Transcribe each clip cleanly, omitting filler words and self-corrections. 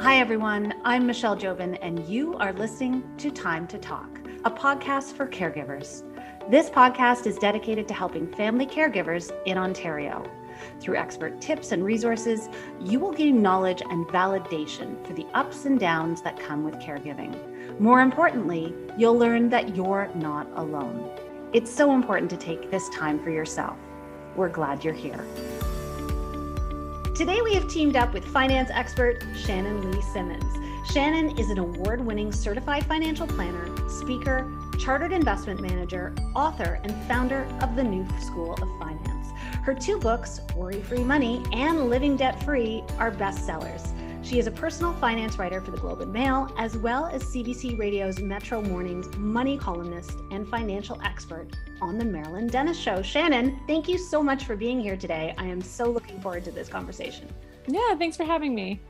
Hi, everyone. I'm Michelle Jobin, and you are listening to Time to Talk, a podcast for caregivers. This podcast is dedicated to helping family caregivers in Ontario. Through expert tips and resources, you will gain knowledge and validation for the ups and downs that come with caregiving. More importantly, you'll learn that you're not alone. It's so important to take this time for yourself. We're glad you're here. Today, we have teamed up with finance expert Shannon Lee Simmons. Shannon is an award-winning certified financial planner, speaker, chartered investment manager, author, and founder of the New School of Finance. Her two books, Worry-Free Money and Living Debt-Free, are bestsellers. She is a personal finance writer for the Globe and Mail, as well as CBC Radio's Metro Morning's money columnist and financial expert on the Marilyn Dennis Show. Shannon, thank you so much for being here today. I am so looking forward to this conversation. Yeah, thanks for having me.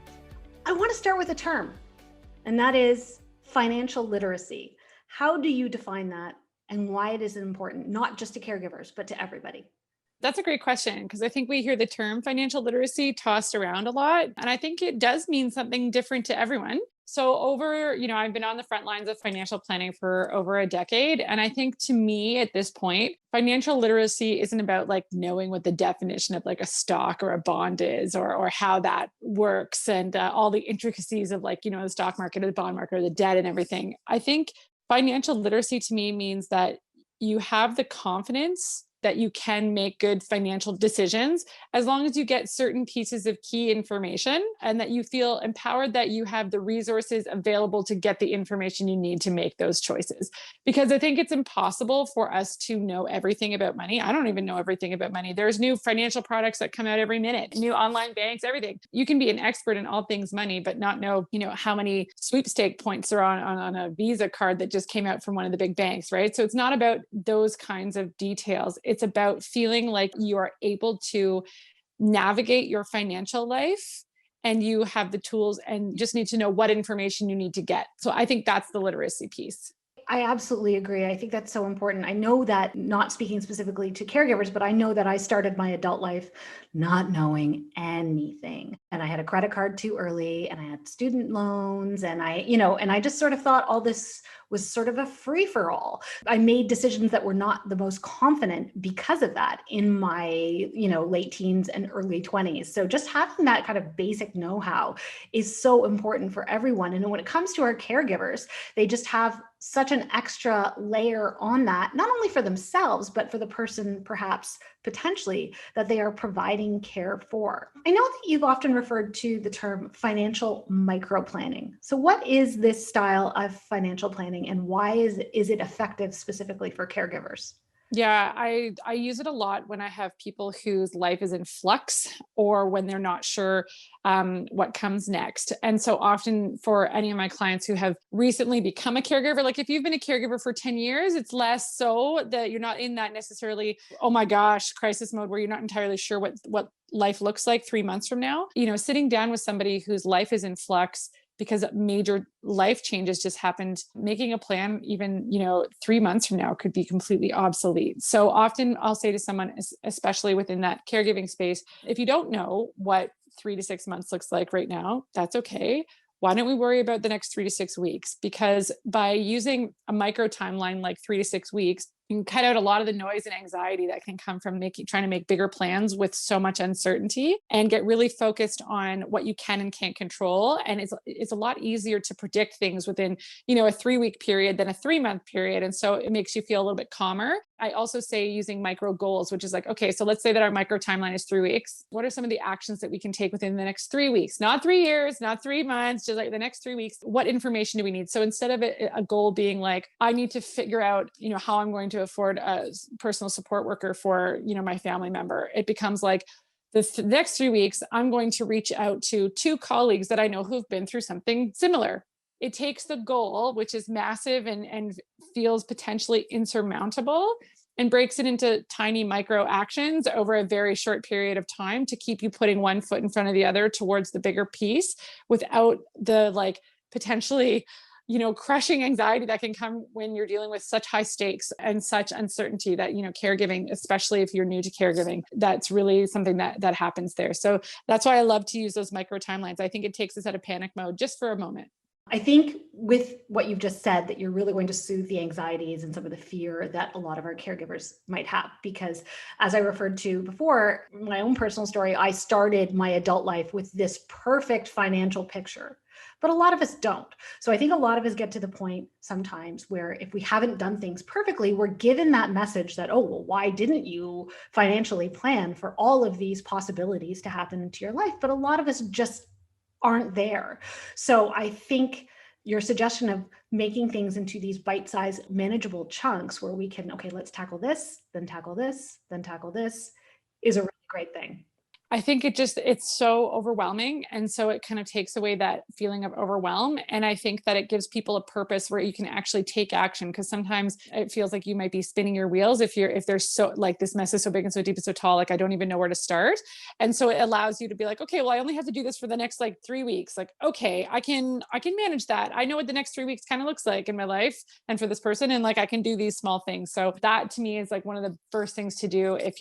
I want to start with a term, and that is financial literacy. How do you define that and why it is important, not just to caregivers, but to everybody? That's a great question, because I think we hear the term financial literacy tossed around a lot. And I think it does mean something different to everyone. So I've been on the front lines of financial planning for over a decade. And I think to me at this point, financial literacy isn't about like knowing what the definition of like a stock or a bond is, or how that works and all the intricacies of the stock market or the bond market or the debt and everything. I think financial literacy to me means that you have the confidence that you can make good financial decisions as long as you get certain pieces of key information and that you feel empowered that you have the resources available to get the information you need to make those choices. Because I think it's impossible for us to know everything about money. I don't even know everything about money. There's new financial products that come out every minute, new online banks, everything. You can be an expert in all things money, but not know, how many sweepstake points are on a Visa card that just came out from one of the big banks, right? So it's not about those kinds of details. It's about feeling like you are able to navigate your financial life and you have the tools and just need to know what information you need to get. So I think that's the literacy piece. I absolutely agree. I think that's so important. I know that, not speaking specifically to caregivers, but I know that I started my adult life not knowing anything. And I had a credit card too early, and I had student loans, and I just sort of thought all this was sort of a free for all. I made decisions that were not the most confident because of that in my, late teens and early 20s. So just having that kind of basic know-how is so important for everyone. And when it comes to our caregivers, they just have such an extra layer on that, not only for themselves, but for the person perhaps potentially that they are providing care for. I know that you've often referred to the term financial microplanning. So what is this style of financial planning, and why is it effective specifically for caregivers? Yeah, I use it a lot when I have people whose life is in flux or when they're not sure what comes next. And so often for any of my clients who have recently become a caregiver, like if you've been a caregiver for 10 years, it's less so that you're not in that necessarily, oh my gosh, crisis mode where you're not entirely sure what life looks like 3 months from now. Sitting down with somebody whose life is in flux because major life changes just happened, making a plan even, 3 months from now could be completely obsolete. So often I'll say to someone, especially within that caregiving space, if you don't know what 3 to 6 months looks like right now, that's okay. Why don't we worry about the next 3 to 6 weeks? Because by using a micro timeline like 3 to 6 weeks, you can cut out a lot of the noise and anxiety that can come from trying to make bigger plans with so much uncertainty, and get really focused on what you can and can't control. And it's a lot easier to predict things within, a 3-week period than a 3-month period. And so it makes you feel a little bit calmer. I also say using micro goals, which is like, okay, so let's say that our micro timeline is 3 weeks. What are some of the actions that we can take within the next 3 weeks? Not 3 years, not 3 months, just like the next 3 weeks. What information do we need? So instead of a goal being like, I need to figure out, how I'm going to afford a personal support worker for, my family member, it becomes like the next 3 weeks, I'm going to reach out to 2 colleagues that I know who've been through something similar. It takes the goal, which is massive and feels potentially insurmountable, and breaks it into tiny micro actions over a very short period of time to keep you putting one foot in front of the other towards the bigger piece without the potentially crushing anxiety that can come when you're dealing with such high stakes and such uncertainty that, caregiving, especially if you're new to caregiving, that's really something that happens there. So that's why I love to use those micro timelines. I think it takes us out of panic mode just for a moment. I think with what you've just said, that you're really going to soothe the anxieties and some of the fear that a lot of our caregivers might have. Because as I referred to before, my own personal story, I started my adult life with this perfect financial picture, but a lot of us don't. So I think a lot of us get to the point sometimes where if we haven't done things perfectly, we're given that message that, oh, well, why didn't you financially plan for all of these possibilities to happen into your life? But a lot of us just aren't there. So I think your suggestion of making things into these bite-sized manageable chunks where we can, okay, let's tackle this, then tackle this, then tackle this, is a really great thing. I think it's so overwhelming. And so it kind of takes away that feeling of overwhelm. And I think that it gives people a purpose where you can actually take action. Cause sometimes it feels like you might be spinning your wheels if there's so like this mess is so big and so deep and so tall, like I don't even know where to start. And so it allows you to be like, okay, well, I only have to do this for the next like 3 weeks. Like, okay, I can manage that. I know what the next 3 weeks kind of looks like in my life and for this person. And like, I can do these small things. So that to me is like one of the first things to do if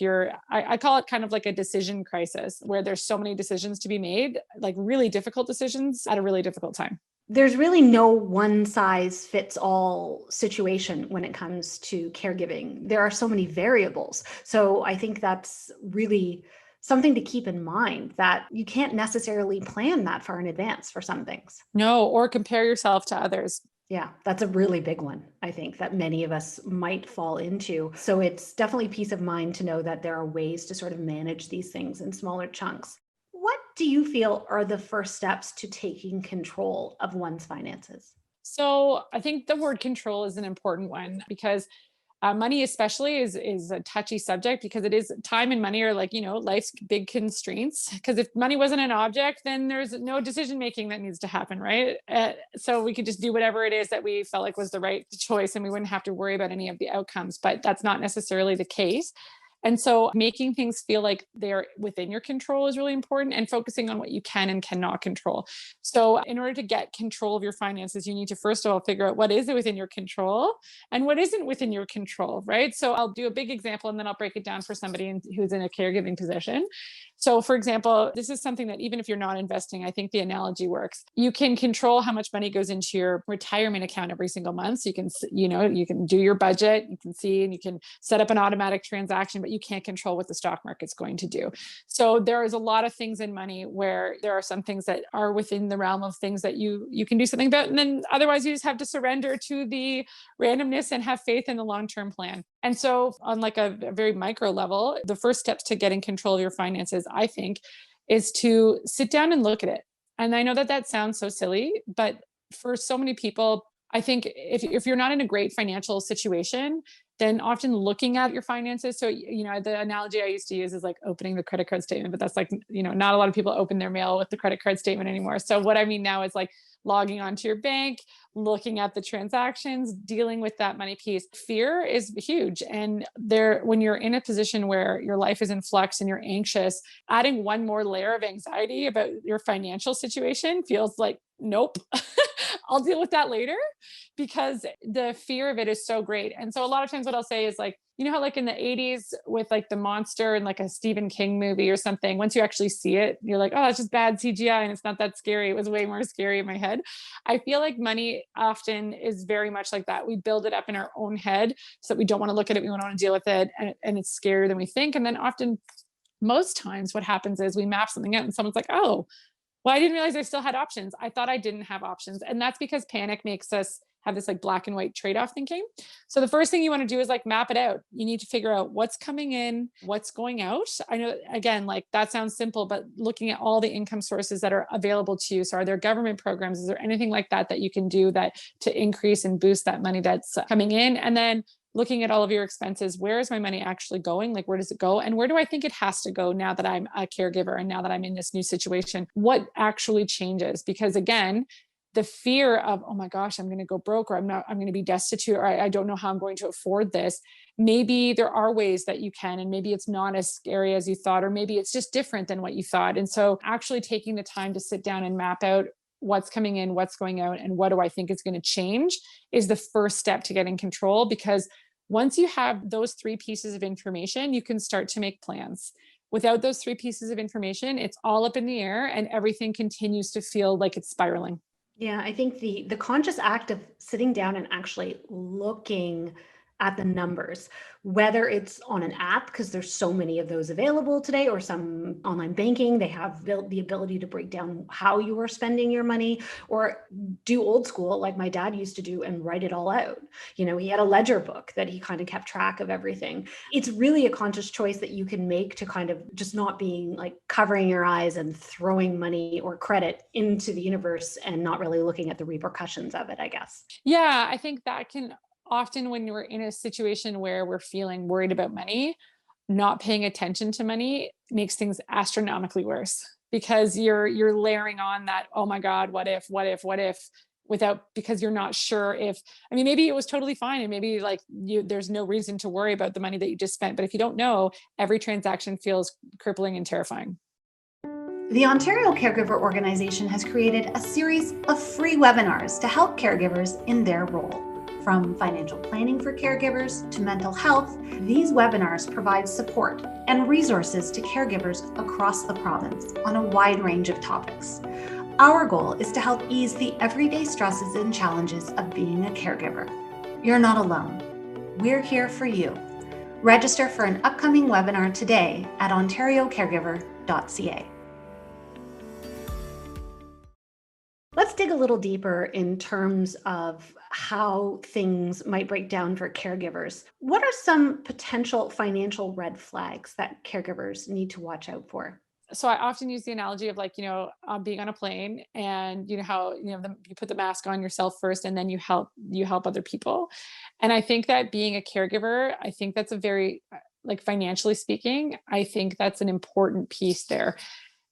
I call it kind of like a decision crisis, where there's so many decisions to be made, like really difficult decisions at a really difficult time. There's really no one size fits all situation when it comes to caregiving. There are so many variables. So I think that's really something to keep in mind, that you can't necessarily plan that far in advance for some things. No, or compare yourself to others. Yeah, that's a really big one, I think, that many of us might fall into. So it's definitely peace of mind to know that there are ways to sort of manage these things in smaller chunks. What do you feel are the first steps to taking control of one's finances? So I think the word control is an important one because money especially is a touchy subject, because it is time and money are like, life's big constraints. Because if money wasn't an object, then there's no decision making that needs to happen, right? So we could just do whatever it is that we felt like was the right choice, and we wouldn't have to worry about any of the outcomes. But that's not necessarily the case. And so making things feel like they're within your control is really important, and focusing on what you can and cannot control. So in order to get control of your finances, you need to first of all figure out what is within your control and what isn't within your control, right? So I'll do a big example and then I'll break it down for somebody who's in a caregiving position. So for example, this is something that even if you're not investing, I think the analogy works. You can control how much money goes into your retirement account every single month. So you can, you can do your budget, you can see, and you can set up an automatic transaction, but you can't control what the stock market's going to do. So there is a lot of things in money where there are some things that are within the realm of things that you can do something about. And then otherwise you just have to surrender to the randomness and have faith in the long-term plan. And so on like a very micro level, the first steps to getting control of your finances, I think, is to sit down and look at it. And I know that sounds so silly, but for so many people, I think if you're not in a great financial situation, then often looking at your finances. So, the analogy I used to use is like opening the credit card statement, but that's like, not a lot of people open their mail with the credit card statement anymore. So what I mean now is like logging onto your bank, looking at the transactions, dealing with that money piece. Fear is huge. And when you're in a position where your life is in flux and you're anxious, adding one more layer of anxiety about your financial situation feels like, nope, I'll deal with that later, because the fear of it is so great. And so a lot of times what I'll say is like, how like in the 80s with like the monster and like a Stephen King movie or something, once you actually see it, you're like, oh, it's just bad CGI and it's not that scary. It was way more scary in my head. I feel like money often is very much like that. We build it up in our own head so that we don't want to look at it. We don't want to deal with it. And it's scarier than we think. And then often, most times what happens is we map something out and someone's like, oh, well, I didn't realize I still had options. I thought I didn't have options. And that's because panic makes us have this like black and white trade-off thinking. So the first thing you want to do is like map it out. You need to figure out what's coming in, what's going out. I know, again, like that sounds simple, but looking at all the income sources that are available to you. So are there government programs? Is there anything like that you can do to increase and boost that money that's coming in? And then looking at all of your expenses, where is my money actually going? Like, where does it go? And where do I think it has to go now that I'm a caregiver and now that I'm in this new situation? What actually changes? Because again, the fear of, oh my gosh, I'm going to go broke, or I'm going to be destitute, or I don't know how I'm going to afford this. Maybe there are ways that you can, and maybe it's not as scary as you thought, or maybe it's just different than what you thought. And so actually taking the time to sit down and map out what's coming in, what's going out, and what do I think is going to change is the first step to getting control. Because once you have those three pieces of information, you can start to make plans. Without those three pieces of information, it's all up in the air and everything continues to feel like it's spiraling. Yeah, I think the conscious act of sitting down and actually looking at the numbers, whether it's on an app, because there's so many of those available today, or some online banking, they have the ability to break down how you are spending your money, or do old school like my dad used to do and write it all out. He had a ledger book that he kind of kept track of everything. It's really a conscious choice that you can make to kind of just not being like covering your eyes and throwing money or credit into the universe and not really looking at the repercussions of it, I guess. Yeah, I think that can often, when we're in a situation where we're feeling worried about money, not paying attention to money makes things astronomically worse, because you're layering on that, oh my God, what if, without, because you're not sure if, I mean, maybe it was totally fine and maybe like there's no reason to worry about the money that you just spent. But if you don't know, every transaction feels crippling and terrifying. The Ontario Caregiver Organization has created a series of free webinars to help caregivers in their role. From financial planning for caregivers to mental health, these webinars provide support and resources to caregivers across the province on a wide range of topics. Our goal is to help ease the everyday stresses and challenges of being a caregiver. You're not alone. We're here for you. Register for an upcoming webinar today at ontariocaregiver.ca. Let's dig a little deeper in terms of how things might break down for caregivers. What are some potential financial red flags that caregivers need to watch out for? So I often use the analogy of like, being on a plane, and how, you put the mask on yourself first and then you help other people. And I think that being a caregiver, I think that's a very, like, financially speaking, I think that's an important piece there,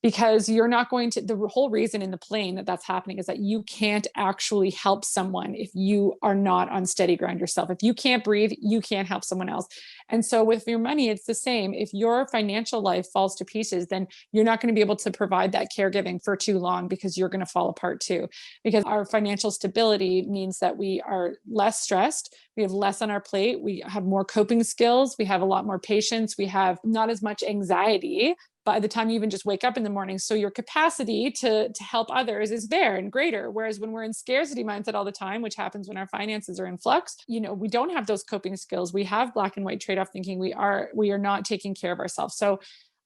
because you're not going to, the whole reason in the plane that that's happening is that you can't actually help someone if you are not on steady ground yourself. If you can't breathe, you can't help someone else. And so with your money, it's the same. If your financial life falls to pieces, then you're not going to be able to provide that caregiving for too long, because you're going to fall apart too. Because our financial stability means that we are less stressed, we have less on our plate, we have more coping skills, we have a lot more patience, we have not as much anxiety by the time you even just wake up in the morning. So your capacity to help others is there and greater. Whereas when we're in scarcity mindset all the time, which happens when our finances are in flux, we don't have those coping skills. We have black and white trade-off thinking. We are not taking care of ourselves. So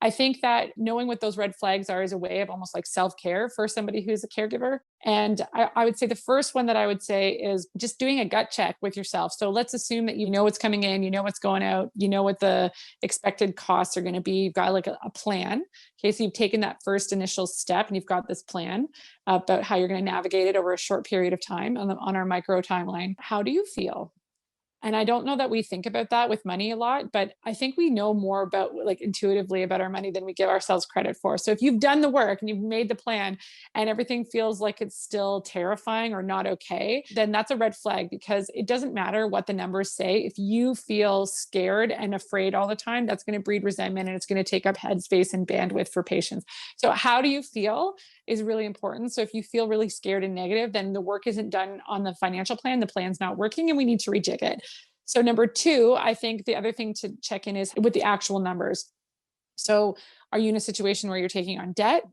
I think that knowing what those red flags are is a way of almost like self-care for somebody who's a caregiver. And I would say the first one that I would say is just doing a gut check with yourself. So let's assume that you know what's coming in, you know what's going out, you know what the expected costs are going to be. You've got like a plan. Okay, so you've taken that first initial step and you've got this plan about how you're going to navigate it over a short period of time on our micro timeline. How do you feel? And I don't know that we think about that with money a lot, but I think we know more about, like, intuitively about our money than we give ourselves credit for. So if you've done the work and you've made the plan and everything feels like it's still terrifying or not okay, then that's a red flag, because it doesn't matter what the numbers say. If you feel scared and afraid all the time, that's going to breed resentment and it's going to take up headspace and bandwidth for patients. So how do you feel is really important. So if you feel really scared and negative, then the work isn't done on the financial plan, the plan's not working, and we need to rejig it. So number two, I think the other thing to check in is with the actual numbers. So are you in a situation where you're taking on debt?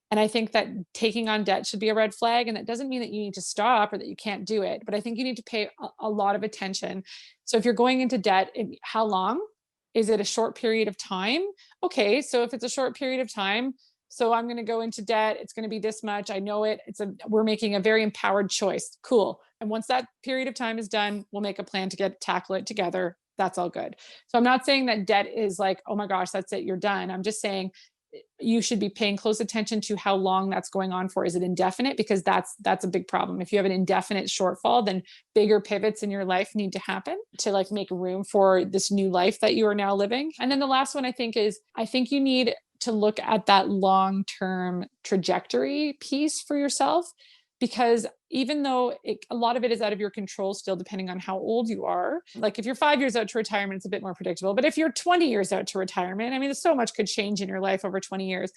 And I think that taking on debt should be a red flag. And that doesn't mean that you need to stop or that you can't do it, but I think you need to pay a lot of attention. So if you're going into debt, how long? Is it a short period of time? Okay, so if it's a short period of time, so I'm going to go into debt, it's going to be this much. I know it. We're making a very empowered choice. Cool. And once that period of time is done, we'll make a plan to tackle it together. That's all good. So I'm not saying that debt is like, oh my gosh, that's it, you're done. I'm just saying you should be paying close attention to how long that's going on for. Is it indefinite? Because that's a big problem. If you have an indefinite shortfall, then bigger pivots in your life need to happen to like make room for this new life that you are now living. And then the last one I think you need to look at that long-term trajectory piece for yourself, because even though a lot of it is out of your control still, depending on how old you are, like if you're 5 years out to retirement, it's a bit more predictable. But if you're 20 years out to retirement, I mean, so much could change in your life over 20 years.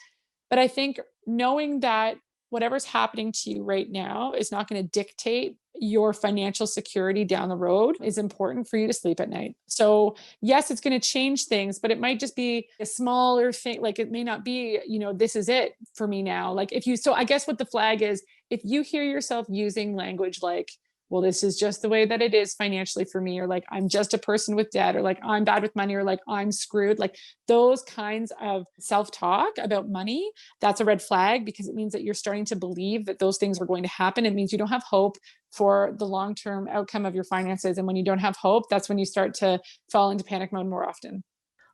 But I think knowing that whatever's happening to you right now is not going to dictate your financial security down the road. Is important for you to sleep at night. So yes, it's going to change things, but it might just be a smaller thing. Like it may not be, this is it for me now. Like so I guess what the flag is, if you hear yourself using language like, well, this is just the way that it is financially for me, or like, I'm just a person with debt, or like, I'm bad with money, or like, I'm screwed, like those kinds of self-talk about money, that's a red flag, because it means that you're starting to believe that those things are going to happen. It means you don't have hope for the long-term outcome of your finances. And when you don't have hope, that's when you start to fall into panic mode more often.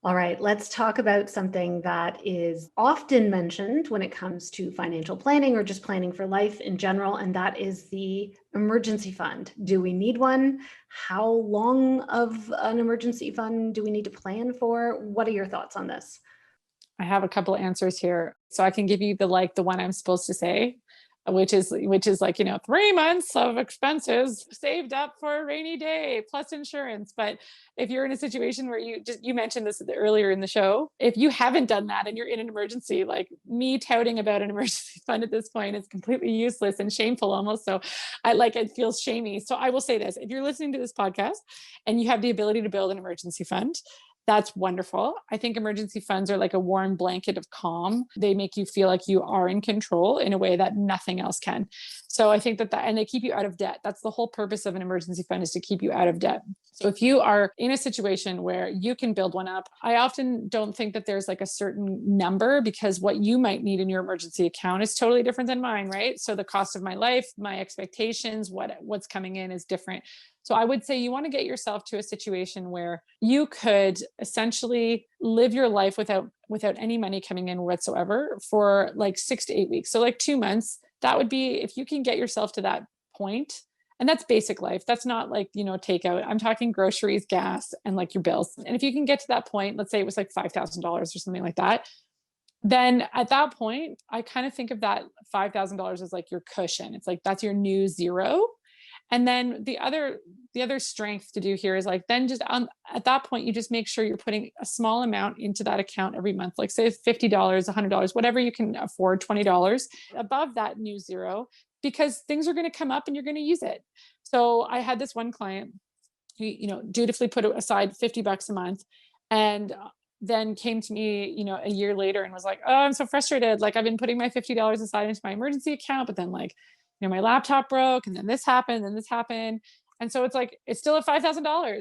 All right, let's talk about something that is often mentioned when it comes to financial planning or just planning for life in general, and that is the emergency fund. Do we need one? How long of an emergency fund do we need to plan for? What are your thoughts on this? I have a couple of answers here. So I can give you the one I'm supposed to say, which is like, 3 months of expenses saved up for a rainy day plus insurance. But if you're in a situation where you mentioned this earlier in the show, if you haven't done that and you're in an emergency, like me touting about an emergency fund at this point is completely useless and shameful almost. So it feels shamey. So I will say this: if you're listening to this podcast and you have the ability to build an emergency fund, that's wonderful. I think emergency funds are like a warm blanket of calm. They make you feel like you are in control in a way that nothing else can. So I think and they keep you out of debt. That's the whole purpose of an emergency fund, is to keep you out of debt. So if you are in a situation where you can build one up, I often don't think that there's like a certain number, because what you might need in your emergency account is totally different than mine, right? So the cost of my life, my expectations, what's coming in is different. So I would say you want to get yourself to a situation where you could essentially live your life without any money coming in whatsoever for like 6 to 8 weeks. So like 2 months, that would be, if you can get yourself to that point. And that's basic life. That's not like, takeout. I'm talking groceries, gas, and like your bills. And if you can get to that point, let's say it was like $5,000 or something like that, then at that point, I kind of think of that $5,000 as like your cushion. It's like, that's your new zero. And then the other strength to do here is like, then just at that point, you just make sure you're putting a small amount into that account every month, like say $50, $100, whatever you can afford, $20 above that new zero, because things are going to come up and you're going to use it. So I had this one client who, dutifully put aside $50 a month, and then came to me, a year later and was like, oh, I'm so frustrated. Like, I've been putting my $50 aside into my emergency account, but then like, my laptop broke, and then this happened, and this happened. And so it's like, it's still at $5,000.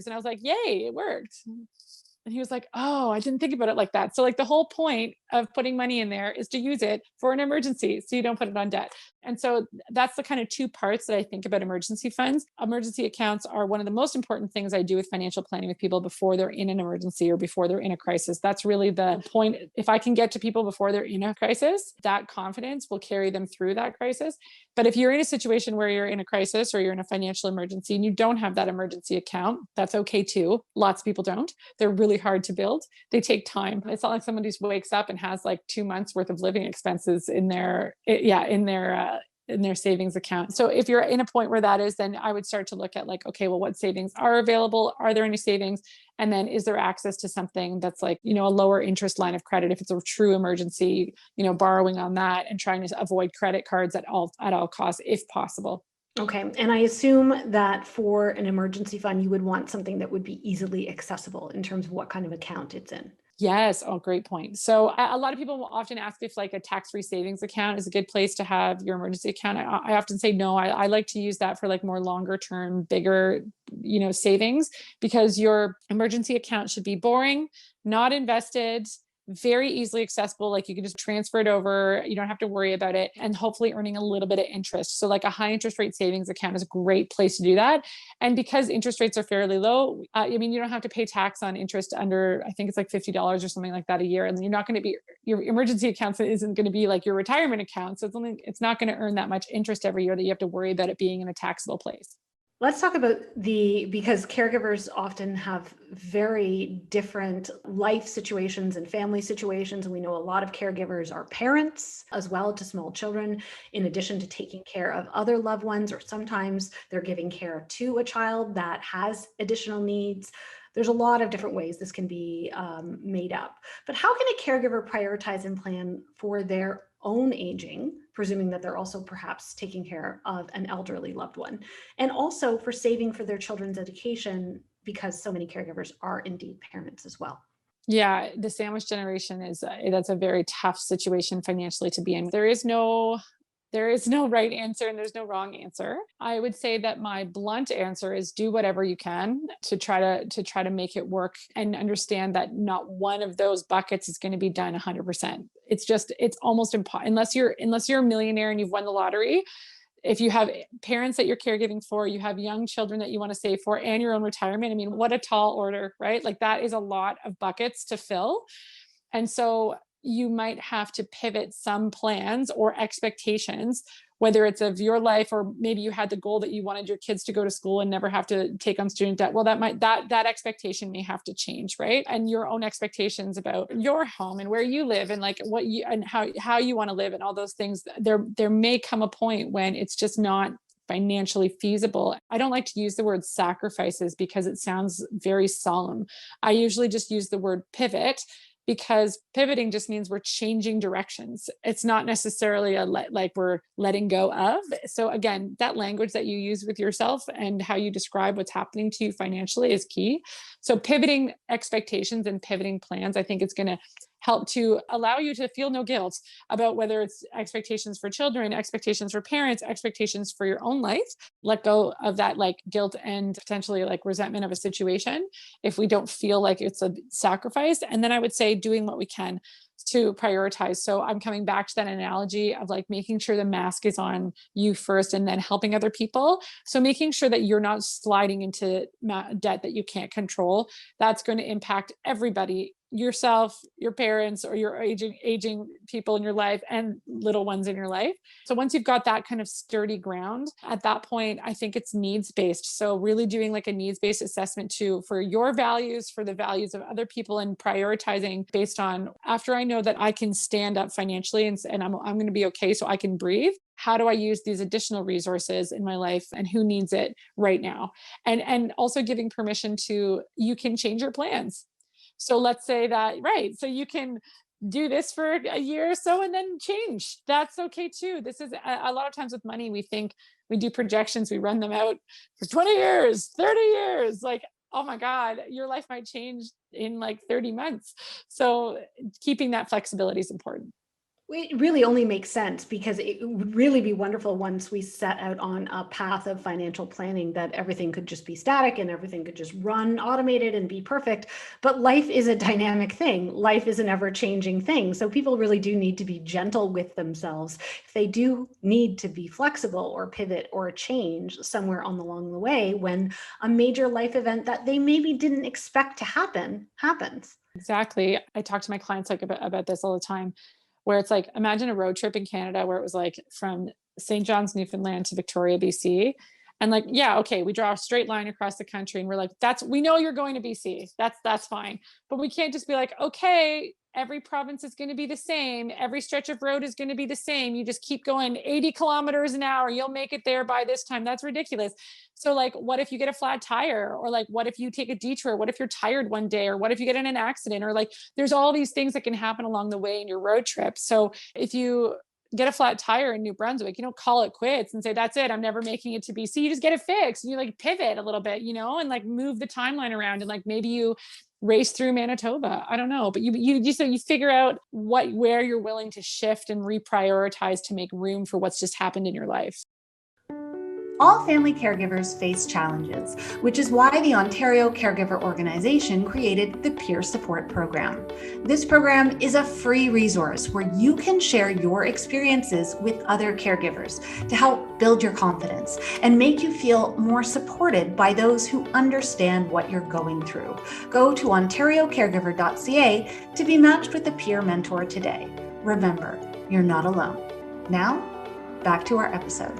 And I was like, yay, it worked. And he was like, oh, I didn't think about it like that. So like the whole point of putting money in there is to use it for an emergency, so you don't put it on debt. And so that's the kind of two parts that I think about emergency funds. Emergency accounts are one of the most important things I do with financial planning with people before they're in an emergency or before they're in a crisis. That's really the point. If I can get to people before they're in a crisis, that confidence will carry them through that crisis. But if you're in a situation where you're in a crisis or you're in a financial emergency and you don't have that emergency account, that's okay too. Lots of people don't. They're really hard to build. They take time. It's not like someone just wakes up and has like 2 months worth of living expenses in their savings account. So if you're in a point where that is, then I would start to look at like, okay, well, what savings are available? Are there any savings? And then is there access to something that's like, a lower interest line of credit if it's a true emergency, borrowing on that and trying to avoid credit cards at all costs if possible. Okay. And I assume that for an emergency fund, you would want something that would be easily accessible in terms of what kind of account it's in. Yes. Oh, great point. So a lot of people will often ask if like a tax-free savings account is a good place to have your emergency account. I often say no. I like to use that for like more longer term, bigger, savings, because your emergency account should be boring, not invested, very easily accessible. Like you can just transfer it over. You don't have to worry about it, and hopefully earning a little bit of interest. So like a high interest rate savings account is a great place to do that. And because interest rates are fairly low, you don't have to pay tax on interest under, I think it's like $50 or something like that a year. And you're not going to be, your emergency account isn't going to be like your retirement account. So it's not going to earn that much interest every year that you have to worry about it being in a taxable place. Let's talk about because caregivers often have very different life situations and family situations. And we know a lot of caregivers are parents as well to small children, in addition to taking care of other loved ones, or sometimes they're giving care to a child that has additional needs. There's a lot of different ways this can be made up. But how can a caregiver prioritize and plan for their own aging, presuming that they're also perhaps taking care of an elderly loved one, and also for saving for their children's education, because so many caregivers are indeed parents as well. Yeah, the sandwich generation is that's a very tough situation financially to be in. There is no right answer and there's no wrong answer. I would say that my blunt answer is do whatever you can to try to make it work, and understand that not one of those buckets is going to be done 100%. It's almost impossible unless you're a millionaire and you've won the lottery. If you have parents that you're caregiving for, you have young children that you want to save for, and your own retirement. I mean, what a tall order, right? Like that is a lot of buckets to fill. And so you might have to pivot some plans or expectations, whether it's of your life, or maybe you had the goal that you wanted your kids to go to school and never have to take on student debt. Well, that expectation may have to change, right? And your own expectations about your home and where you live and like what you and how you want to live and all those things. There may come a point when it's just not financially feasible. I don't like to use the word sacrifices because it sounds very solemn. I usually just use the word pivot, because pivoting just means we're changing directions. It's not necessarily like we're letting go of. So again, that language that you use with yourself and how you describe what's happening to you financially is key. So pivoting expectations and pivoting plans, I think it's going to help to allow you to feel no guilt about whether it's expectations for children, expectations for parents, expectations for your own life. Let go of that like guilt and potentially like resentment of a situation if we don't feel like it's a sacrifice. And then I would say doing what we can to prioritize. So I'm coming back to that analogy of like making sure the mask is on you first and then helping other people. So making sure that you're not sliding into debt that you can't control. That's going to impact everybody, yourself, your parents, or your aging people in your life and little ones in your life. So once you've got that kind of sturdy ground, at that point, I think it's needs based. So really doing like a needs based assessment too for your values, for the values of other people, and prioritizing based on, after I know that I can stand up financially and I'm going to be okay so I can breathe, how do I use these additional resources in my life and who needs it right now? And also giving permission to, you can change your plans. So let's say that, right. So you can do this for a year or so and then change. That's okay too. This is a lot of times with money, we think we do projections, we run them out for 20 years, 30 years. Like, oh my God, your life might change in like 30 months. So keeping that flexibility is important. It really only makes sense because it would really be wonderful once we set out on a path of financial planning that everything could just be static and everything could just run automated and be perfect. But life is a dynamic thing. Life is an ever-changing thing. So people really do need to be gentle with themselves. If they do need to be flexible or pivot or change somewhere along the way when a major life event that they maybe didn't expect to happen happens. Exactly. I talk to my clients like about this all the time, where it's like, imagine a road trip in Canada where it was like from St. John's, Newfoundland to Victoria, BC. And like, yeah, okay, we draw a straight line across the country and we're like, we know you're going to BC. That's fine. But we can't just be like, okay, every province is going to be the same. Every stretch of road is going to be the same. You just keep going 80 kilometers an hour. You'll make it there by this time. That's ridiculous. So like, what if you get a flat tire? Or like, what if you take a detour? What if you're tired one day? Or what if you get in an accident? Or like, there's all these things that can happen along the way in your road trip. So if you get a flat tire in New Brunswick, you don't call it quits and say, that's it, I'm never making it to BC. You just get it fixed and you like pivot a little bit, and like move the timeline around, and like maybe you race through Manitoba. I don't know, but you figure out where you're willing to shift and reprioritize to make room for what's just happened in your life. All family caregivers face challenges, which is why the Ontario Caregiver Organization created the Peer Support Program. This program is a free resource where you can share your experiences with other caregivers to help build your confidence and make you feel more supported by those who understand what you're going through. Go to ontariocaregiver.ca to be matched with a peer mentor today. Remember, you're not alone. Now, back to our episode.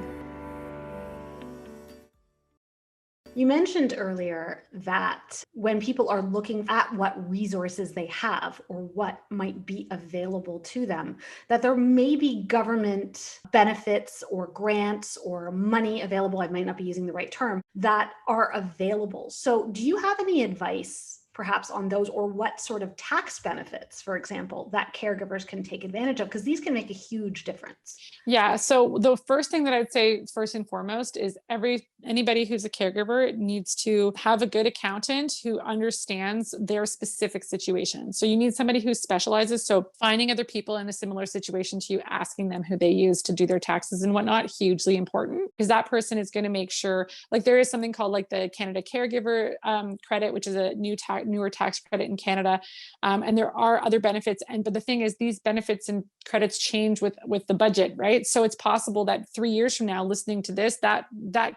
You mentioned earlier that when people are looking at what resources they have or what might be available to them, that there may be government benefits or grants or money available, I might not be using the right term, that are available. So do you have any advice perhaps on those, or what sort of tax benefits, for example, that caregivers can take advantage of? Because these can make a huge difference. Yeah. So the first thing that I would say first and foremost is anybody who's a caregiver needs to have a good accountant who understands their specific situation. So you need somebody who specializes. So finding other people in a similar situation to you, asking them who they use to do their taxes and whatnot, hugely important, because that person is going to make sure, like there is something called like the Canada Caregiver credit, which is a newer tax credit in Canada. And there are other benefits. But the thing is, these benefits and credits change with the budget, right? So it's possible that 3 years from now, listening to this, that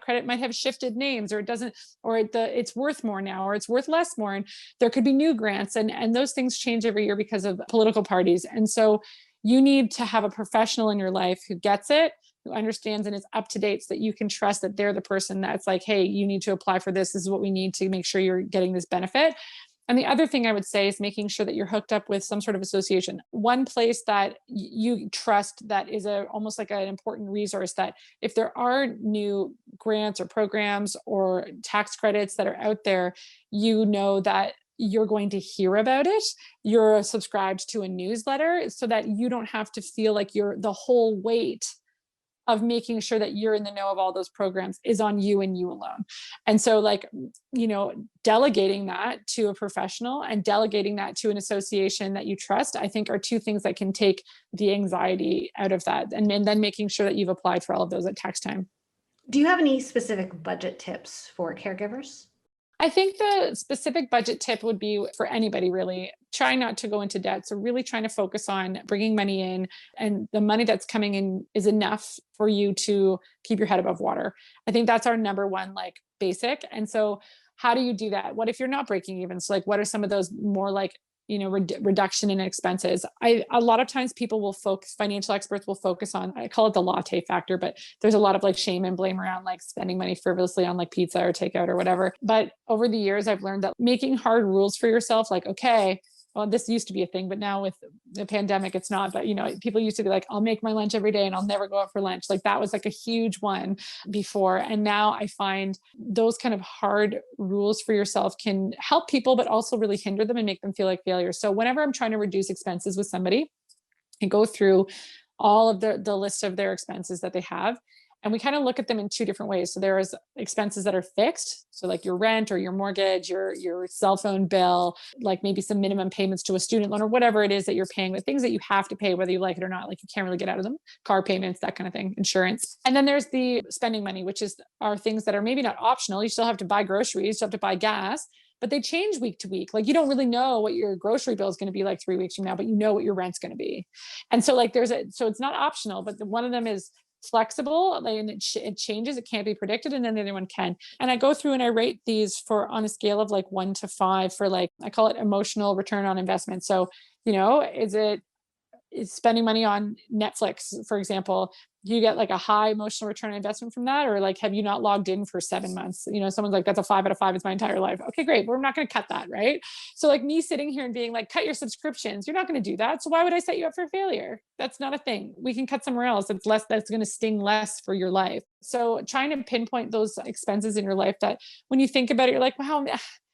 credit might have shifted names, or it doesn't, or it's worth more now, or it's worth less more. And there could be new grants, and those things change every year because of political parties. And so you need to have a professional in your life who gets it, who understands and is up to date, so that you can trust that they're the person that's like, hey, you need to apply for this. This is what we need to make sure you're getting this benefit. And the other thing I would say is making sure that you're hooked up with some sort of association. One place that you trust that is almost like an important resource, that if there are new grants or programs or tax credits that are out there, you know that you're going to hear about it. You're subscribed to a newsletter, so that you don't have to feel like the whole weight of making sure that you're in the know of all those programs is on you and you alone. And so like, delegating that to a professional and delegating that to an association that you trust, I think are two things that can take the anxiety out of that. And then making sure that you've applied for all of those at tax time. Do you have any specific budget tips for caregivers? I think the specific budget tip would be for anybody really, try not to go into debt. So really trying to focus on bringing money in, and the money that's coming in is enough for you to keep your head above water. I think that's our number one, like, basic. And so how do you do that? What if you're not breaking even? So like, what are some of those more like, reduction in expenses? A lot of times people will financial experts will focus on, I call it the latte factor, but there's a lot of like shame and blame around like spending money frivolously on like pizza or takeout or whatever. But over the years, I've learned that making hard rules for yourself, like, okay, well, this used to be a thing, but now with the pandemic, it's not. But, people used to be like, I'll make my lunch every day and I'll never go out for lunch. Like that was like a huge one before. And now I find those kind of hard rules for yourself can help people, but also really hinder them and make them feel like failures. So whenever I'm trying to reduce expenses with somebody, I go through all of the list of their expenses that they have. And we kind of look at them in two different ways. So there is expenses that are fixed. So like your rent or your mortgage, your cell phone bill, like maybe some minimum payments to a student loan or whatever it is that you're paying, the things that you have to pay, whether you like it or not, like you can't really get out of them, car payments, that kind of thing, insurance. And then there's the spending money, which are things that are maybe not optional. You still have to buy groceries, you still have to buy gas, but they change week to week. Like you don't really know what your grocery bill is going to be like 3 weeks from now, but you know what your rent's going to be. And so like so it's not optional, but one of them is flexible, and it changes, it can't be predicted, and then the other one can. And I go through and I rate these on a scale of like 1 to 5 for, like, I call it emotional return on investment. So is spending money on Netflix, for example, do you get like a high emotional return on investment from that? Or like, have you not logged in for 7 months? Someone's like, that's a 5 out of 5. It's my entire life. Okay, great. But we're not going to cut that. Right. So like me sitting here and being like, cut your subscriptions. You're not going to do that. So why would I set you up for failure? That's not a thing. We can cut somewhere else. That's going to sting less for your life. So trying to pinpoint those expenses in your life that when you think about it, you're like, wow,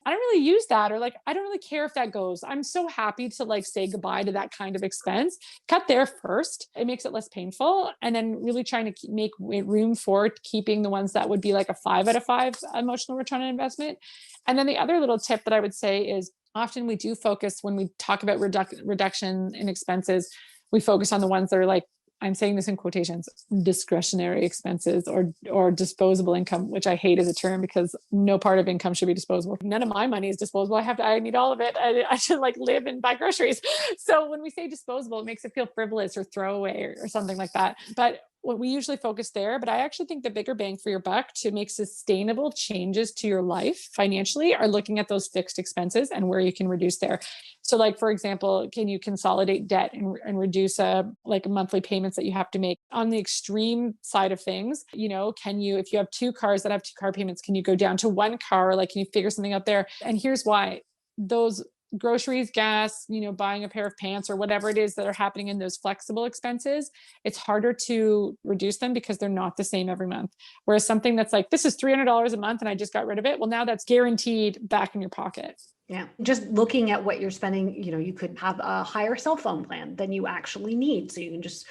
I don't really use that, or like, I don't really care if that goes. I'm so happy to like say goodbye to that kind of expense. Cut there first. It makes it less painful. And then really trying to make room for keeping the ones that would be like a 5 out of 5 emotional return on investment. And then the other little tip that I would say is, often we do focus, when we talk about reduction in expenses, we focus on the ones that are like, I'm saying this in quotations, discretionary expenses or disposable income, which I hate as a term because no part of income should be disposable. None of my money is disposable. I need all of it. I should like live and buy groceries. So when we say disposable, it makes it feel frivolous or throwaway or something like that. But what we usually focus there, but I actually think the bigger bang for your buck to make sustainable changes to your life financially are looking at those fixed expenses and where you can reduce there. So like, for example, can you consolidate debt and reduce monthly payments that you have to make? On the extreme side of things, can you, if you have 2 cars that have 2 car payments, can you go down to 1 car? Like, can you figure something out there? And here's why: those groceries, gas, buying a pair of pants or whatever it is that are happening in those flexible expenses, it's harder to reduce them because they're not the same every month. Whereas something that's like, this is $300 a month and I just got rid of it, well, now that's guaranteed back in your pocket. Yeah. Just looking at what you're spending, you could have a higher cell phone plan than you actually need. So you can just,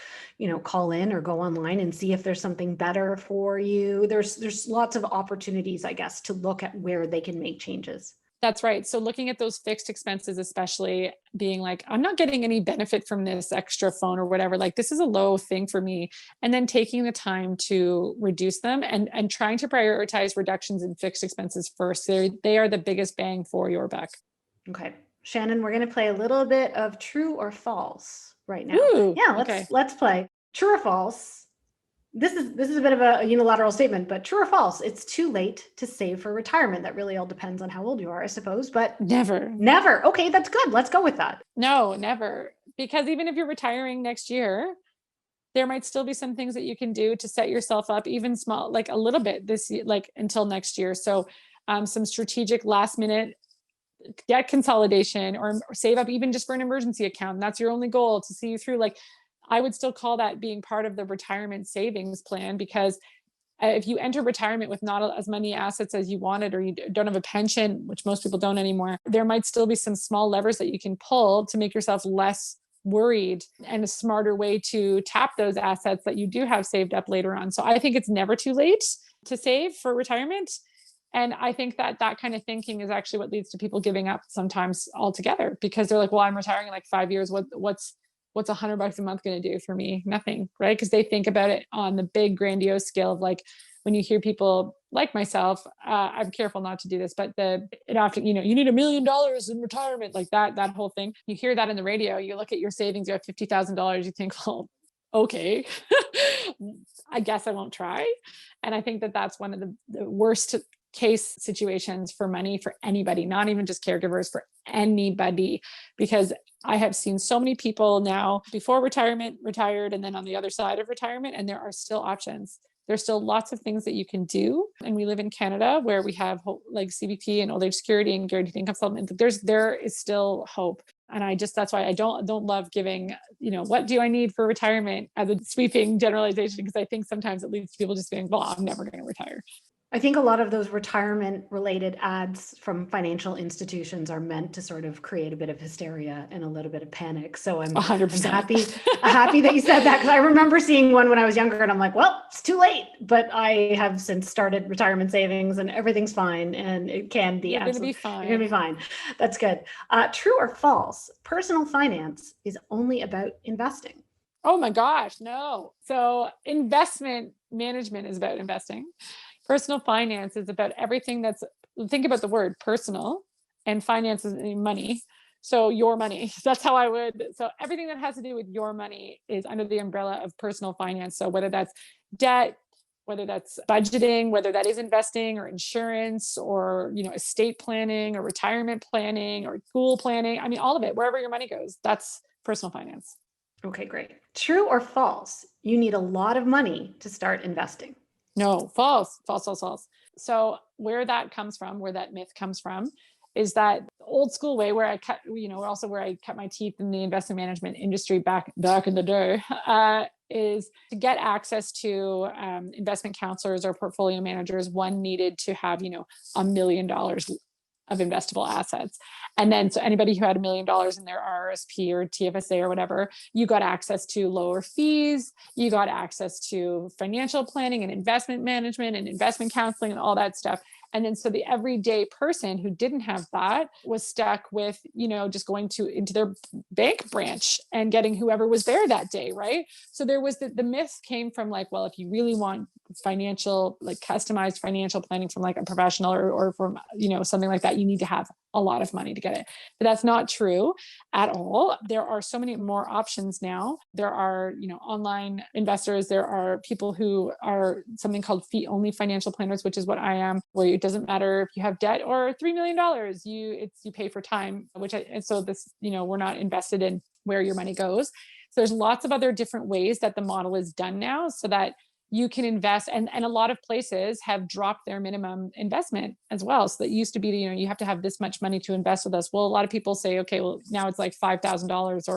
call in or go online and see if there's something better for you. There's lots of opportunities, I guess, to look at where they can make changes. That's right. So looking at those fixed expenses, especially being like, I'm not getting any benefit from this extra phone or whatever. Like this is a low thing for me. And then taking the time to reduce them and trying to prioritize reductions in fixed expenses first. They are the biggest bang for your buck. Okay. Shannon, we're going to play a little bit of true or false right now. Ooh, Yeah, okay. let's play true or false. This is a bit of a unilateral statement, but true or false, it's too late to save for retirement. That really all depends on how old you are, I suppose, but Never. never. Okay, that's good. Let's go with that. No, never. Because even if you're retiring next year, there might still be some things that you can do to set yourself up, even small, like a little bit this year, like until next year. So some strategic last minute debt consolidation or save up even just for an emergency account. And that's your only goal to see you through. Like I would still call that being part of the retirement savings plan, because if you enter retirement with not as many assets as you wanted, or you don't have a pension, which most people don't anymore, there might still be some small levers that you can pull to make yourself less worried and a smarter way to tap those assets that you do have saved up later on. So I think it's never too late to save for retirement. And I think that that kind of thinking is actually what leads to people giving up sometimes altogether, because they're like, well, I'm retiring in like 5 years. What's $100 a month going to do for me? Nothing. Right. Because they think about it on the big grandiose scale of like, when you hear people like myself, I'm careful not to do this, but it often, you need $1 million in retirement, like that whole thing. You hear that in the radio, you look at your savings, you have $50,000, you think, well, okay, I guess I won't try. And I think that that's one of the worst case situations for money for anybody, not even just caregivers, for anybody, because I have seen so many people now before retirement, retired, and then on the other side of retirement, and there are still options. There's still lots of things that you can do. And we live in Canada where we have like CBP and old age security and guaranteed income supplement. There is still hope. And that's why I don't love giving, what do I need for retirement as a sweeping generalization? Because I think sometimes it leads to people just being, well, I'm never going to retire. I think a lot of those retirement related ads from financial institutions are meant to sort of create a bit of hysteria and a little bit of panic. So I'm 100%. happy that you said that, because I remember seeing one when I was younger and I'm like, well, it's too late. But I have since started retirement savings and everything's fine, and it can be absolutely fine. You're going to be fine. That's good. True or false? Personal finance is only about investing. Oh my gosh, no. So investment management is about investing. Personal finance is about everything think about the word personal, and finance is money. So your money, that's how so everything that has to do with your money is under the umbrella of personal finance. So whether that's debt, whether that's budgeting, whether that is investing or insurance or, estate planning or retirement planning or school planning. I mean, all of it, wherever your money goes, that's personal finance. Okay, great. True or false? You need a lot of money to start investing. No, false. So where that myth comes from is that old school way where I cut, also where I cut my teeth in the investment management industry back in the day, is to get access to investment counselors or portfolio managers. One needed to have, $1 million of investable assets. And then, so anybody who had $1 million in their RRSP or TFSA or whatever, you got access to lower fees, you got access to financial planning and investment management and investment counseling and all that stuff. And then, so the everyday person who didn't have that was stuck with, just going into their bank branch and getting whoever was there that day. Right. So there was the myth came from like, well, if you really want financial, like customized financial planning from like a professional or from, something like that, you need to have a lot of money to get it. But that's not true at all. There are so many more options now. There are, online investors. There are people who are something called fee-only financial planners, which is what I am, where it doesn't matter if you have debt or $3 million, you pay for time, we're not invested in where your money goes. So there's lots of other different ways that the model is done now so that you can invest. And a lot of places have dropped their minimum investment as well. So that used to be, you have to have this much money to invest with us. Well, a lot of people say, okay, well, now it's like $5,000,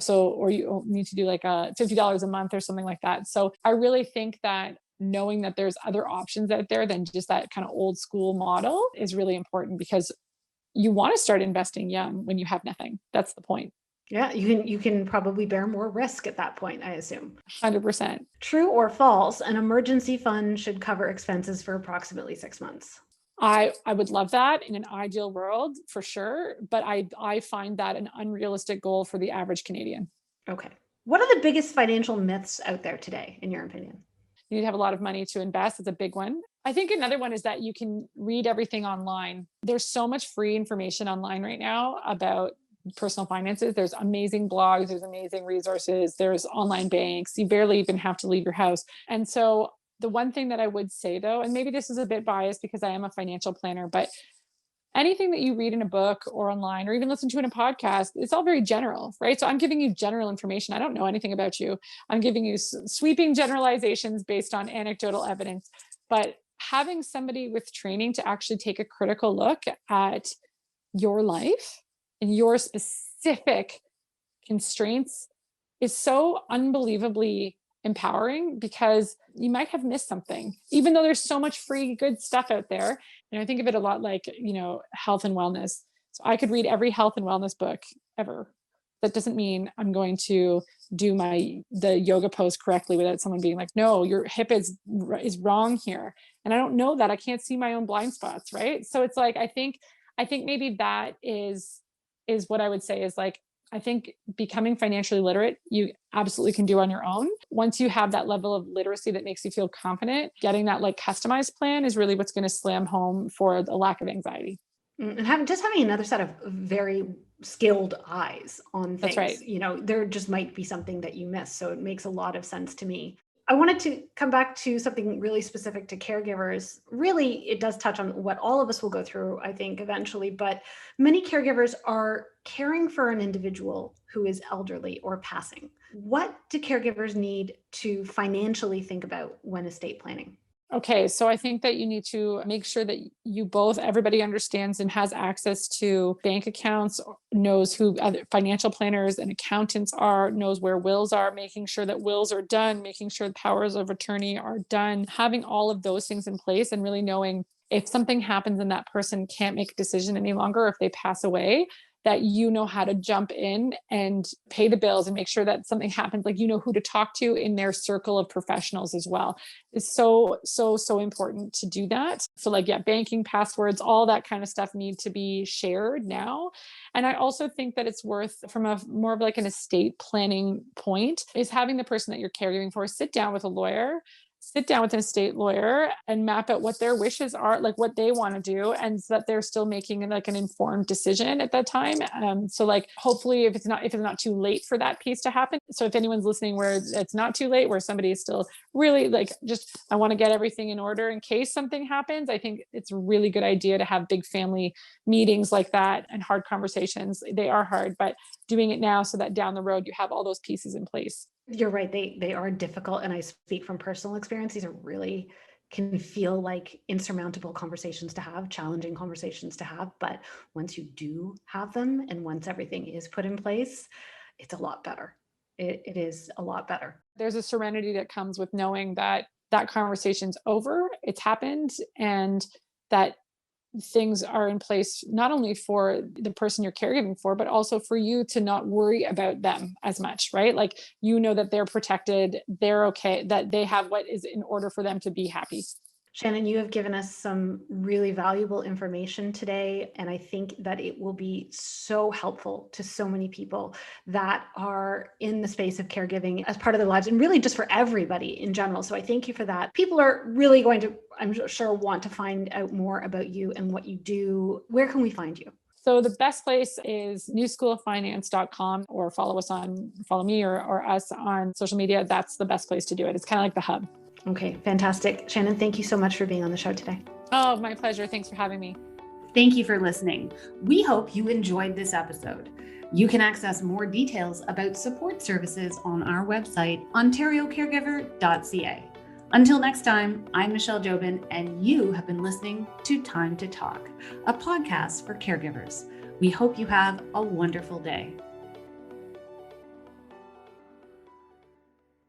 or you need to do like $50 a month or something like that. So I really think that knowing that there's other options out there than just that kind of old school model is really important, because you want to start investing young when you have nothing. That's the point. Yeah, you can probably bear more risk at that point, I assume. 100%. True or false, an emergency fund should cover expenses for approximately 6 months. I would love that in an ideal world for sure, but I find that an unrealistic goal for the average Canadian. Okay. What are the biggest financial myths out there today, in your opinion? You need to have a lot of money to invest. It's a big one. I think another one is that you can read everything online. There's so much free information online right now about personal finances. There's amazing blogs, there's amazing resources, there's online banks. You barely even have to leave your house. And so the one thing that I would say though, and maybe this is a bit biased because I am a financial planner, but anything that you read in a book or online or even listen to in a podcast, it's all very general, right? So I'm giving you general information. I don't know anything about you. I'm giving you sweeping generalizations based on anecdotal evidence. But having somebody with training to actually take a critical look at your life and your specific constraints is so unbelievably empowering because you might have missed something, even though there's so much free good stuff out there. And I think of it a lot like, health and wellness. So I could read every health and wellness book ever. That doesn't mean I'm going to do the yoga pose correctly without someone being like, no, your hip is wrong here. And I don't know that. I can't see my own blind spots, right? So it's like, I think maybe that is what I would say is like, I think becoming financially literate, you absolutely can do on your own. Once you have that level of literacy that makes you feel confident, getting that like customized plan is really what's going to slam home for the lack of anxiety. And having another set of very skilled eyes on things. That's right. There just might be something that you miss. So it makes a lot of sense to me. I wanted to come back to something really specific to caregivers. Really, it does touch on what all of us will go through, I think, eventually, but many caregivers are caring for an individual who is elderly or passing. What do caregivers need to financially think about when estate planning? Okay, so I think that you need to make sure that everybody understands and has access to bank accounts, knows who other financial planners and accountants are, knows where wills are, making sure that wills are done, making sure powers of attorney are done, having all of those things in place and really knowing if something happens and that person can't make a decision any longer, if they pass away, that you know how to jump in and pay the bills and make sure that something happens, like who to talk to in their circle of professionals as well. It's so important to do that. So banking, passwords, all that kind of stuff need to be shared now. And I also think that it's worth, from a more of like an estate planning point, is having the person that you're caregiving for sit down with an estate lawyer and map out what their wishes are, like what they want to do, and so that they're still making like an informed decision at that time. So hopefully if it's not too late for that piece to happen. So if anyone's listening where it's not too late, where somebody is still really I want to get everything in order in case something happens, I think it's a really good idea to have big family meetings like that and hard conversations. They are hard, but doing it now so that down the road you have all those pieces in place. You're right. They are difficult. And I speak from personal experience. These are really can feel like insurmountable conversations to have, challenging conversations to have. But once you do have them and once everything is put in place, it's a lot better. It is a lot better. There's a serenity that comes with knowing that conversation's over, it's happened, and that things are in place not only for the person you're caregiving for, but also for you to not worry about them as much, right? Like, that they're protected, they're okay, that they have what is in order for them to be happy. Shannon, you have given us some really valuable information today, and I think that it will be so helpful to so many people that are in the space of caregiving as part of their lives, and really just for everybody in general. So I thank you for that. People are really going to, I'm sure, want to find out more about you and what you do. Where can we find you? So the best place is newschooloffinance.com, or follow me or us on social media. That's the best place to do it. It's kind of like the hub. Okay, fantastic. Shannon, thank you so much for being on the show today. Oh, my pleasure. Thanks for having me. Thank you for listening. We hope you enjoyed this episode. You can access more details about support services on our website, ontariocaregiver.ca. Until next time, I'm Michelle Jobin, and you have been listening to Time to Talk, a podcast for caregivers. We hope you have a wonderful day.